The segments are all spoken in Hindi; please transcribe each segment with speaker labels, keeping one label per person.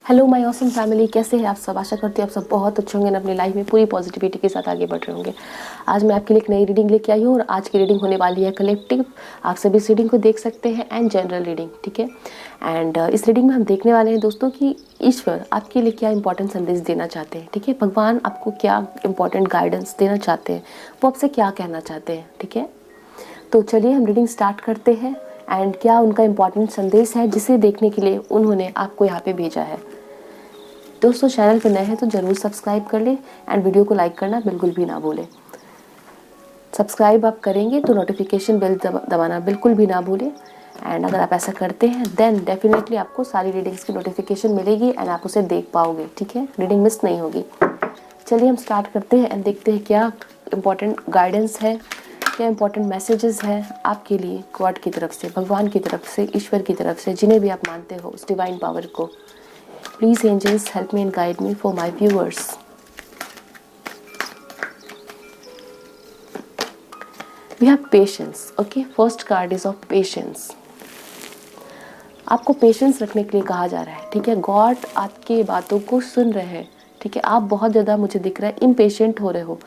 Speaker 1: हेलो माय ऑसम फैमिली, कैसे हैं आप सब। आशा करती हूँ आप सब बहुत अच्छे होंगे, अपनी लाइफ में पूरी पॉजिटिविटी के साथ आगे बढ़ रहे होंगे। आज मैं आपके लिए एक नई रीडिंग लेके आई हूँ और आज की रीडिंग होने वाली है कलेक्टिव। आप सभी इस रीडिंग को देख सकते हैं एंड जनरल रीडिंग, ठीक है। एंड इस रीडिंग में हम देखने वाले हैं दोस्तों कि ईश्वर आपके लिए क्या इंपॉर्टेंट संदेश देना चाहते हैं, ठीक है। भगवान आपको क्या इंपॉर्टेंट गाइडेंस देना चाहते हैं, वो आपसे क्या कहना चाहते हैं, ठीक है। तो चलिए हम रीडिंग स्टार्ट करते हैं एंड क्या उनका इम्पॉर्टेंट संदेश है जिसे देखने के लिए उन्होंने आपको यहाँ पे भेजा है। दोस्तों चैनल पर नए हैं तो ज़रूर सब्सक्राइब कर लें एंड वीडियो को लाइक करना बिल्कुल भी ना भूलें। सब्सक्राइब आप करेंगे तो नोटिफिकेशन बेल दबाना बिल्कुल भी ना भूलें। एंड अगर आप ऐसा करते हैं देन डेफिनेटली आपको सारी रीडिंग्स की नोटिफिकेशन मिलेगी एंड आप उसे देख पाओगे, ठीक है। रीडिंग मिस नहीं होगी। चलिए हम स्टार्ट करते हैं एंड देखते हैं क्या इंपॉर्टेंट गाइडेंस है, क्या इंपॉर्टेंट मैसेजेस है आपके लिए गॉड की तरफ से, भगवान की तरफ से, ईश्वर की तरफ से, जिन्हें भी आप मानते हो उस डिवाइन पावर को। Please angels help me and guide me for my viewers. We have patience. Okay, first card is of patience. आपको पेशेंस रखने के लिए कहा जा रहा है, ठीक है। गॉड आपके बातों को सुन रहे हैं, ठीक है। आप बहुत ज़्यादा मुझे दिख रहा है इम्पेशेंट हो रहे हो।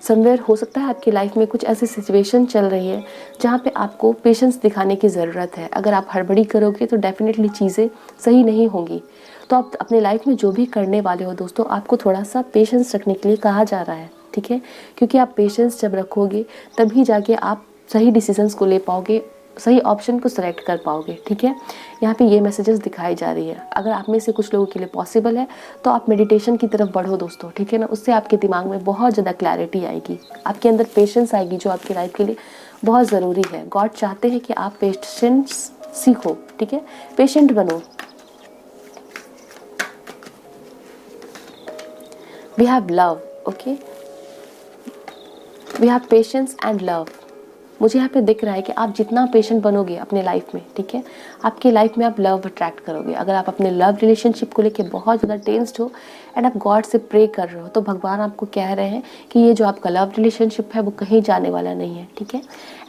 Speaker 1: समवेयर हो सकता है आपकी लाइफ में कुछ ऐसी सिचुएशन चल रही है जहाँ पे आपको पेशेंस दिखाने की ज़रूरत है। अगर आप हड़बड़ी करोगे तो डेफिनेटली चीज़ें सही नहीं होंगी। तो आप अपने लाइफ में जो भी करने वाले हो दोस्तों, आपको थोड़ा सा पेशेंस रखने के लिए कहा जा रहा है, ठीक है। क्योंकि आप पेशेंस जब रखोगे तभी जाके आप सही डिसीजंस को ले पाओगे, सही ऑप्शन को सिलेक्ट कर पाओगे, ठीक है। यहाँ पे ये मैसेजेस दिखाई जा रही है। अगर आप में से कुछ लोगों के लिए पॉसिबल है तो आप मेडिटेशन की तरफ बढ़ो दोस्तों, ठीक है ना। उससे आपके दिमाग में बहुत ज़्यादा क्लैरिटी आएगी, आपके अंदर पेशेंस आएगी जो आपकी लाइफ के लिए बहुत ज़रूरी है। गॉड चाहते हैं कि आप पेशेंस सीखो, ठीक है, पेशेंट बनो। We have love, okay, we have patience and love. मुझे यहाँ पे दिख रहा है कि आप जितना पेशेंट बनोगे अपने लाइफ में, ठीक है, आपकी लाइफ में आप लव अट्रैक्ट करोगे। अगर आप अपने लव रिलेशनशिप को लेके बहुत ज़्यादा टेंस्ड हो एंड आप गॉड से प्रे कर रहे हो तो भगवान आपको कह रहे हैं कि ये जो आपका लव रिलेशनशिप है वो कहीं जाने वाला नहीं है, ठीक है।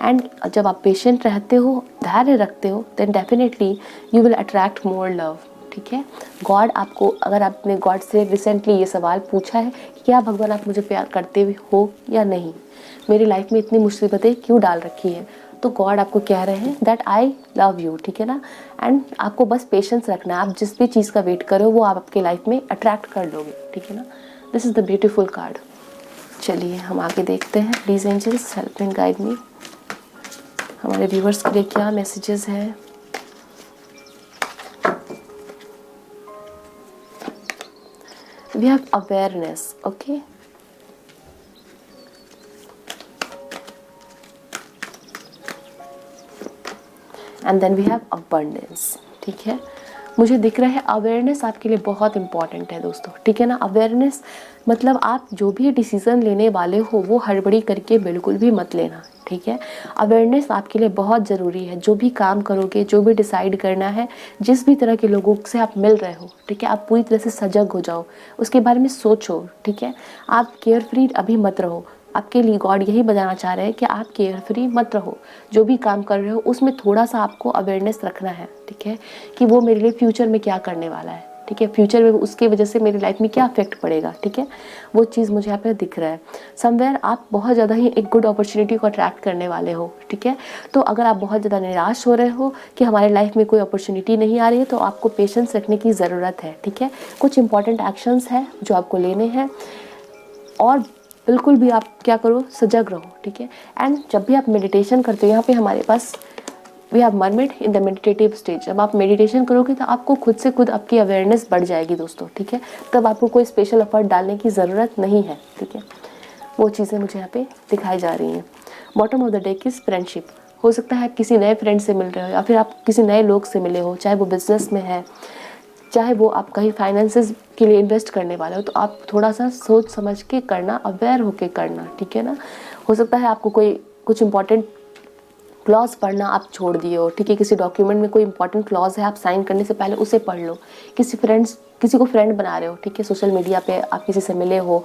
Speaker 1: एंड जब आप पेशेंट रहते हो, धैर्य रखते हो, then definitely you will attract more love, ठीक है। गॉड आपको, अगर आपने गॉड से रिसेंटली ये सवाल पूछा है कि क्या भगवान आप मुझे प्यार करते हो या नहीं, मेरी लाइफ में इतनी मुसीबतें क्यों डाल रखी है, तो गॉड आपको कह रहे हैं दैट आई लव यू, ठीक है ना। एंड आपको बस पेशेंस रखना है। आप जिस भी चीज़ का वेट करो वो आप आपके लाइफ में अट्रैक्ट कर लोगे, ठीक है ना। This is the beautiful card. चलिए हम आगे देखते हैं। Please angels help and guide me. हमारे व्यूवर्स के लिए क्या मैसेजेस हैं। We have awareness, okay. And then we have abundance, ठीक है। मुझे दिख रहा है अवेयरनेस आपके लिए बहुत इंपॉर्टेंट है दोस्तों, ठीक है ना। अवेयरनेस मतलब आप जो भी डिसीज़न लेने वाले हो वो हड़बड़ी करके बिल्कुल भी मत लेना, ठीक है। अवेयरनेस आपके लिए बहुत ज़रूरी है। जो भी काम करोगे, जो भी डिसाइड करना है, जिस भी तरह के लोगों से आप मिल रहे हो, ठीक है, आप पूरी तरह से सजग हो जाओ, उसके बारे में सोचो, ठीक है। आप केयर फ्री अभी मत रहो। आपके लिए गॉड यही बताना चाह रहे हैं कि आप केयर फ्री मत रहो। जो भी काम कर रहे हो उसमें थोड़ा सा आपको अवेयरनेस रखना है, ठीक है, कि वो मेरे लिए फ्यूचर में क्या करने वाला है, ठीक है। फ्यूचर में उसकी वजह से मेरी लाइफ में क्या अफेक्ट पड़ेगा, ठीक है। वो चीज़ मुझे यहाँ पे दिख रहा है। समवेयर आप बहुत ज़्यादा ही एक गुड अपॉर्चुनिटी को अट्रैक्ट करने वाले हो, ठीक है। तो अगर आप बहुत ज़्यादा निराश हो रहे हो कि हमारे लाइफ में कोई अपॉर्चुनिटी नहीं आ रही है तो आपको पेशेंस रखने की ज़रूरत है, ठीक है। कुछ इंपॉर्टेंट एक्शंस हैं जो आपको लेने हैं और बिल्कुल भी आप क्या करो, सजग रहो, ठीक है। एंड जब भी आप मेडिटेशन करते हो, यहाँ पे हमारे पास we have mermaid in the meditative stage. जब आप मेडिटेशन करोगे तो आपको खुद से खुद आपकी अवेयरनेस बढ़ जाएगी दोस्तों, ठीक है। तब आपको कोई स्पेशल एफर्ट डालने की ज़रूरत नहीं है, ठीक है। वो चीज़ें मुझे यहाँ पे दिखाई जा रही हैं। Bottom of the deck is friendship. हो सकता है आप किसी नए फ्रेंड से मिल रहे हो या फिर आप किसी नए लोग से मिले हो, चाहे वो बिजनेस में है, चाहे वो आप कहीं फाइनेंसेस के लिए इन्वेस्ट करने वाले हो, तो आप थोड़ा सा सोच समझ के करना, अवेयर होके करना, ठीक है ना। हो सकता है आपको कोई कुछ इंपॉर्टेंट क्लॉज पढ़ना आप छोड़ दिए हो, ठीक है। किसी डॉक्यूमेंट में कोई इंपॉर्टेंट क्लॉज है, आप साइन करने से पहले उसे पढ़ लो। किसी को फ्रेंड बना रहे हो, ठीक है, सोशल मीडिया पे आप किसी से मिले हो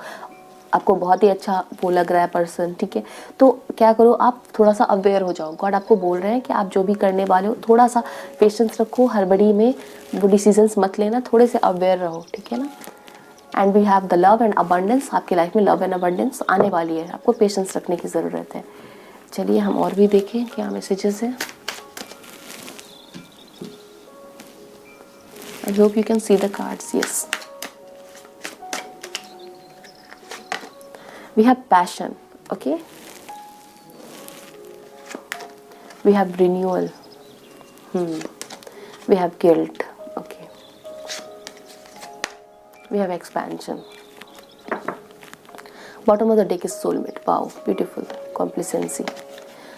Speaker 1: आपको बहुत ही अच्छा वो लग रहा है पर्सन, ठीक है, तो क्या करो, आप थोड़ा सा अवेयर हो जाओ। गॉड आपको बोल रहे हैं कि आप जो भी करने वाले हो थोड़ा सा पेशेंस रखो, हड़बड़ी में वो डिसीजंस मत लेना, थोड़े से अवेयर रहो, ठीक है ना। And we have the love and abundance, आपकी लाइफ में लव एंड अबंडेंस आने वाली है, आपको पेशेंस रखने की ज़रूरत है। चलिए हम और भी देखें क्या मैसेजेस हैं। I hope you can see the cards. Yes, we have passion, okay, we have renewal, we have guilt, okay, we have expansion. Bottom of the deck is soulmate. Wow, beautiful, complacency.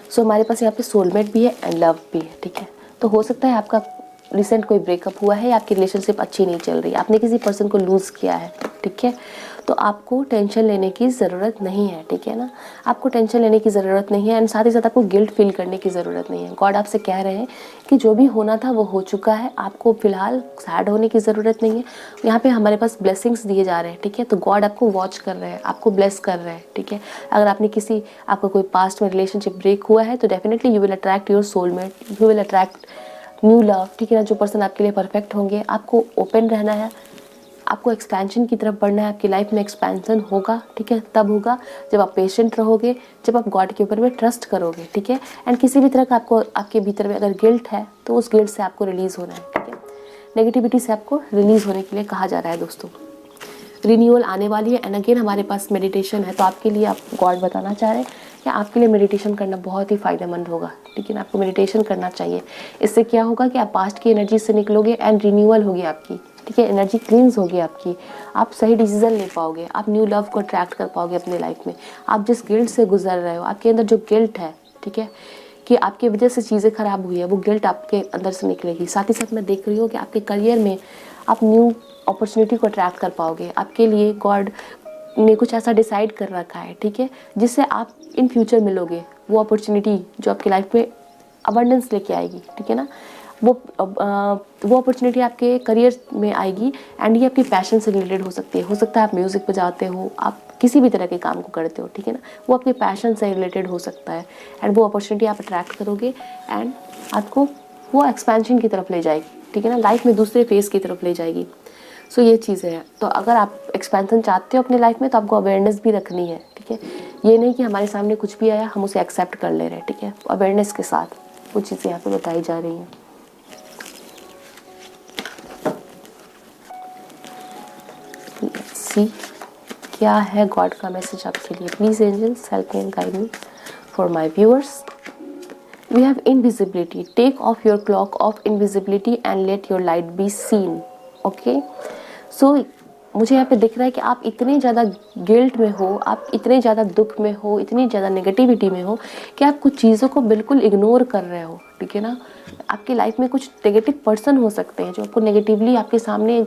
Speaker 1: So हमारे पास यहाँ पे soulmate भी है and love भी है, ठीक है। तो हो सकता है आपका रिसेंट कोई ब्रेकअप हुआ है या आपकी रिलेशनशिप अच्छी नहीं चल रही, आपने किसी पर्सन को लूज़ किया है, ठीक है, तो आपको टेंशन लेने की ज़रूरत नहीं है, ठीक है ना। आपको टेंशन लेने की ज़रूरत नहीं है एंड साथ ही साथ आपको गिल्ट फील करने की ज़रूरत नहीं है। गॉड आपसे कह रहे हैं कि जो भी होना था वो हो चुका है, आपको फ़िलहाल सैड होने की ज़रूरत नहीं है। यहाँ पे हमारे पास ब्लेसिंग्स दिए जा रहे हैं, ठीक है, तो गॉड आपको वॉच कर रहे हैं, आपको ब्लेस कर रहे हैं, ठीक है। अगर आपका कोई पास्ट में रिलेशनशिप ब्रेक हुआ है तो definitely you will attract your soulmate, you will attract new love, ठीक है ना, जो पर्सन आपके लिए परफेक्ट होंगे। आपको ओपन रहना है, आपको एक्सपेंशन की तरफ बढ़ना है, आपकी लाइफ में एक्सपेंशन होगा, ठीक है, तब होगा जब आप पेशेंट रहोगे, जब आप गॉड के ऊपर में ट्रस्ट करोगे, ठीक है। एंड किसी भी तरह का आपको आपके भीतर में अगर गिल्ट है तो उस गिल्ट से आपको रिलीज़ होना है, ठीक है, नेगेटिविटी से आपको रिलीज़ होने के लिए कहा जा रहा है दोस्तों। रिन्यूअल आने वाली है एंड अगेन हमारे पास मेडिटेशन है, तो आपके लिए आप गॉड बताना चाह रहे हैं कि आपके लिए मेडिटेशन करना बहुत ही फ़ायदेमंद होगा, ठीक है ना, आपको मेडिटेशन करना चाहिए। इससे क्या होगा कि आप पास्ट की एनर्जी से निकलोगे एंड रिन्यूअल होगी आपकी, ठीक है, एनर्जी क्लींस होगी आपकी, आप सही डिसीजन ले पाओगे, आप न्यू लव को अट्रैक्ट कर पाओगे अपने लाइफ में। आप जिस गिल्ट से गुजर रहे हो, आपके अंदर जो गिल्ट है, ठीक है, कि आपकी वजह से चीज़ें ख़राब हुई है, वो गिल्ट आपके अंदर से निकलेगी। साथ ही साथ मैं देख रही हूँ कि आपके करियर में आप न्यू अपॉर्चुनिटी को अट्रैक्ट कर पाओगे। आपके लिए गॉड ने कुछ ऐसा डिसाइड कर रखा है, ठीक है, जिससे आप इन फ्यूचर मिलोगे वो अपॉर्चुनिटी जो आपकी लाइफ में अबंडेंस लेके आएगी, ठीक है ना। वो अपॉर्चुनिटी आपके करियर में आएगी एंड ये आपकी पैशन से रिलेटेड हो सकती है। हो सकता है आप म्यूज़िक बजाते हो, आप किसी भी तरह के काम को करते हो, ठीक है ना, वो आपके पैशन से रिलेटेड हो सकता है एंड वो अपॉर्चुनिटी आप अट्रैक्ट करोगे एंड आपको वो एक्सपेंशन की तरफ ले जाएगी, ठीक है ना, लाइफ में दूसरे फेज़ की तरफ ले जाएगी। सो ये चीज़ें हैं। तो अगर आप एक्सपेंशन चाहते हो अपनी लाइफ में तो आपको अवेयरनेस भी रखनी है, ठीक है, ये नहीं कि हमारे सामने कुछ भी आया हम उसे एक्सेप्ट कर ले रहे हैं, ठीक है, अवेयरनेस के साथ वो चीज़ें यहाँ पे बताई जा रही हैं। सी क्या है गॉड का मैसेज आपके लिए। Please angels help me and guide me for my viewers. We have invisibility, take off your cloak of invisibility and let your light be seen, okay. So मुझे यहाँ पे दिख रहा है कि आप इतने ज़्यादा गिल्ट में हो, आप इतने ज़्यादा दुख में हो, इतनी ज़्यादा नेगेटिविटी में हो कि आप कुछ चीज़ों को बिल्कुल इग्नोर कर रहे हो, ठीक है ना। आपकी लाइफ में कुछ नेगेटिव पर्सन हो सकते हैं जो आपको नेगेटिवली आपके सामने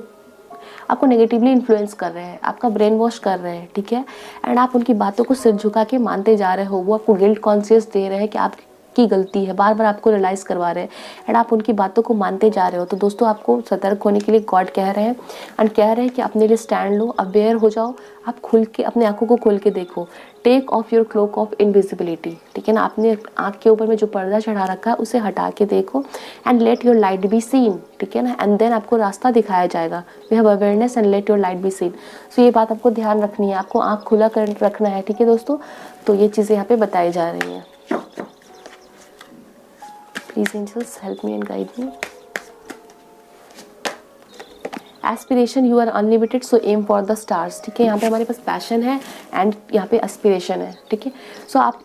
Speaker 1: आपको नेगेटिवली इन्फ्लुएंस कर रहे हैं, आपका ब्रेन वॉश कर रहे हैं, ठीक है, एंड आप उनकी बातों को सिर झुका के मानते जा रहे हो। वो आपको गिल्ट कॉन्शियस दे रहे हैं कि आप की गलती है, बार बार आपको रियलाइज करवा रहे हैं एंड आप उनकी बातों को मानते जा रहे हो। तो दोस्तों आपको सतर्क होने के लिए गॉड कह रहे हैं एंड कह रहे हैं कि अपने लिए स्टैंड लो, अवेयर हो जाओ, आप खुल के अपने आंखों को खोल के देखो। Take off your cloak of invisibility, ठीक है ना, अपने आँख के ऊपर में जो पर्दा चढ़ा रखा है उसे हटा के देखो and let your light be seen, ठीक है ना, एंड देन आपको रास्ता दिखाया जाएगा। We have awareness and let your light be seen. So ये बात आपको ध्यान रखनी है, आपको आँख खुला कर रखना है, ठीक है दोस्तों। तो ये चीज़ें यहाँ पे बताई जा रही हैं। Please angels help me and guide me. Aspiration, you are unlimited, so aim for the stars, ठीक है। यहाँ पे हमारे पास पैशन है एंड यहाँ पे एस्पिरेशन है, ठीक है। सो आप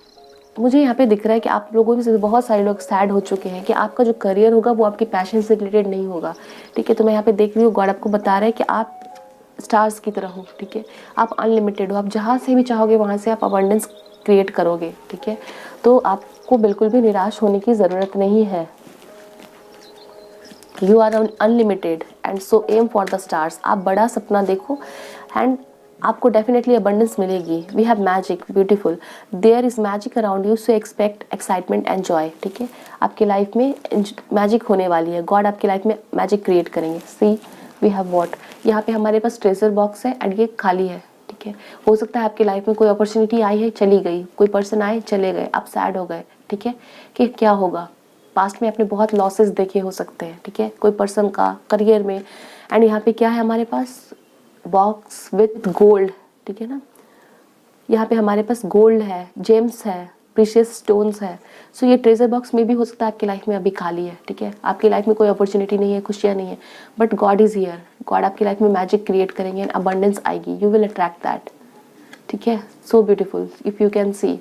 Speaker 1: मुझे यहाँ पे दिख रहा है कि आप लोगों में से बहुत सारे लोग सैड हो चुके हैं कि आपका जो करियर होगा वो आपकी पैशन से रिलेटेड नहीं होगा, ठीक है। तो मैं यहाँ पे देख रही हूँ गॉड आपको बता रहा है कि आप स्टार्स की तरह हो, ठीक है, आप अनलिमिटेड हो, आप जहाँ से भी चाहोगे वहाँ से आप अबंडेंस क्रिएट करोगे, ठीक है। तो आपको बिल्कुल भी निराश होने की ज़रूरत नहीं है। You are unlimited and so aim for the stars. आप बड़ा सपना देखो एंड आपको डेफिनेटली अबंडेंस मिलेगी। We have magic, beautiful, there is magic around you, so expect excitement and joy, ठीक है। आपकी लाइफ में मैजिक होने वाली है, गॉड आपकी लाइफ में मैजिक क्रिएट करेंगे। सी वी हैव वॉट, यहाँ पे हमारे पास ट्रेजर बॉक्स है एंड ये खाली है, ठीक ठीक है। हो सकता है आपकी लाइफ में कोई अपॉर्चुनिटी आई है, चली गई, कोई पर्सन आए, चले गए, आप सैड हो गए, ठीक है, कि क्या होगा। पास्ट में आपने बहुत लॉसेस देखे हो सकते हैं, ठीक है, कोई पर्सन का करियर में। एंड यहाँ पे क्या है हमारे पास, बॉक्स विथ गोल्ड, ठीक है ना। यहाँ पे हमारे पास गोल्ड है, जेम्स है, प्रीशियस स्टोन्स है। सो ये ट्रेजर बॉक्स में भी हो सकता है आपकी लाइफ में अभी खाली है, ठीक है, आपकी लाइफ में कोई अपॉर्चुनिटी नहीं है, खुशियाँ नहीं है, but God is here. God आपकी लाइफ में मैजिक क्रिएट करेंगे एंड अबंडेंस आएगी, यू विल अट्रैक्ट दैट, ठीक है। So beautiful, if you can see,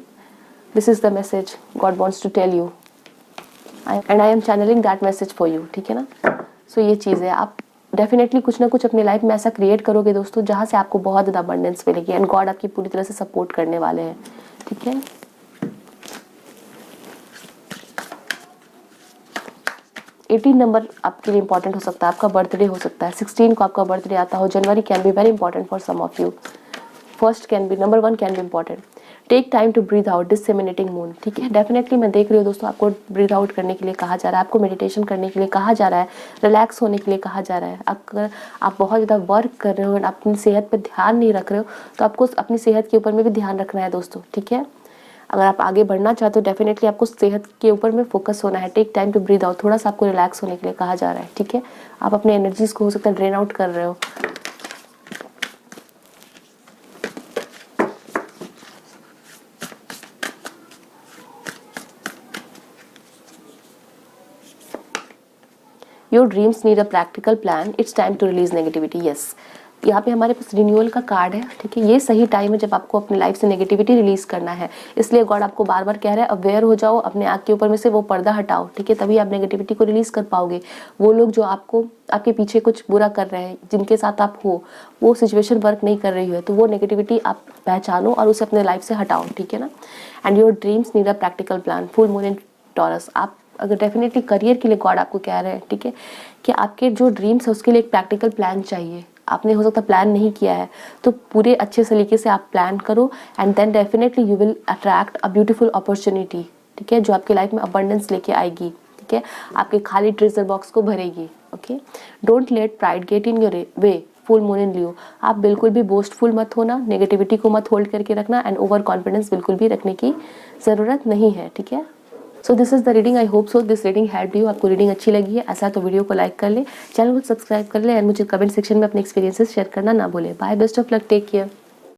Speaker 1: this is the message God wants to tell you and I am channelling that message for you, ठीक है ना। सो ये चीज़ है, आप डेफिनेटली कुछ ना कुछ अपनी लाइफ में ऐसा क्रिएट करोगे दोस्तों जहाँ से आपको बहुत ज़्यादा अबंडेंस मिलेगी एंड गॉड आपकी पूरी तरह से सपोर्ट करने वाले हैं, ठीक है। 18 नंबर आपके लिए इंपॉर्टेंट हो सकता है, आपका बर्थडे हो सकता है, 16 को आपका बर्थडे आता हो, January can be very important for some of you, first can be, number 1 can be important. Take time to breathe out, disseminating moon, ठीक है। डेफिनेटली मैं देख रही हूँ दोस्तों, आपको ब्रीथ आउट करने के लिए कहा जा रहा है, आपको मेडिटेशन करने के लिए कहा जा रहा है, रिलैक्स होने के लिए कहा जा रहा है। अगर आप बहुत ज़्यादा वर्क कर रहे हो और अपनी सेहत पर ध्यान नहीं रख रहे हो तो आपको अपनी सेहत के ऊपर में भी ध्यान रखना है दोस्तों, ठीक है। अगर आप आगे बढ़ना चाहते हो डेफिनेटली आपको सेहत के ऊपर में फोकस होना है। Take time to breathe out, थोड़ा सा आपको रिलैक्स होने के लिए कहा जा रहा है, ठीक है। आप अपने एनर्जीज को हो सकता है ड्रेन आउट कर रहे हो। Your dreams need a practical plan, it's time to release negativity. Yes, यहाँ पे हमारे पास रिन्यूअल का कार्ड है, ठीक है। ये सही टाइम है जब आपको अपनी लाइफ से नेगेटिविटी रिलीज करना है, इसलिए गॉड आपको बार बार कह रहा है अवेयर हो जाओ, अपने आँख के ऊपर में से वो पर्दा हटाओ, ठीक है, तभी आप नेगेटिविटी को रिलीज कर पाओगे। वो लोग जो आपको आपके पीछे कुछ बुरा कर रहे हैं, जिनके साथ आप हो, वो सिचुएशन वर्क नहीं कर रही है, तो वो नेगेटिविटी आप पहचानो और उसे अपने लाइफ से हटाओ, ठीक है ना। And your dreams need a practical plan, full moon in taurus. आप अगर डेफिनेटली करियर के लिए गॉड आपको कह रहे हैं, ठीक है, कि आपके जो ड्रीम्स है उसके लिए एक प्रैक्टिकल प्लान चाहिए। आपने हो सकता प्लान नहीं किया है, तो पूरे अच्छे तरीके से आप प्लान करो and then definitely you will attract a beautiful opportunity, ठीक है, जो आपकी लाइफ में अबंडेंस लेके आएगी, ठीक है, आपके खाली ट्रेजर बॉक्स को भरेगी। Okay, don't let pride get in your way, full moon in Leo. आप बिल्कुल भी बोस्टफुल मत होना, नेगेटिविटी को मत होल्ड करके रखना एंड ओवर कॉन्फिडेंस बिल्कुल भी रखने की ज़रूरत नहीं है, ठीक है। So this is the reading, I hope so this reading help you. आपको रीडिंग अच्छी लगी है ऐसा तो वीडियो को लाइक कर ले, चैनल को सब्सक्राइब कर ले एंड मुझे कमेंट सेक्शन में अपने एक्सपीरियंसेस शेयर करना ना भूले। Bye, best of luck, take care.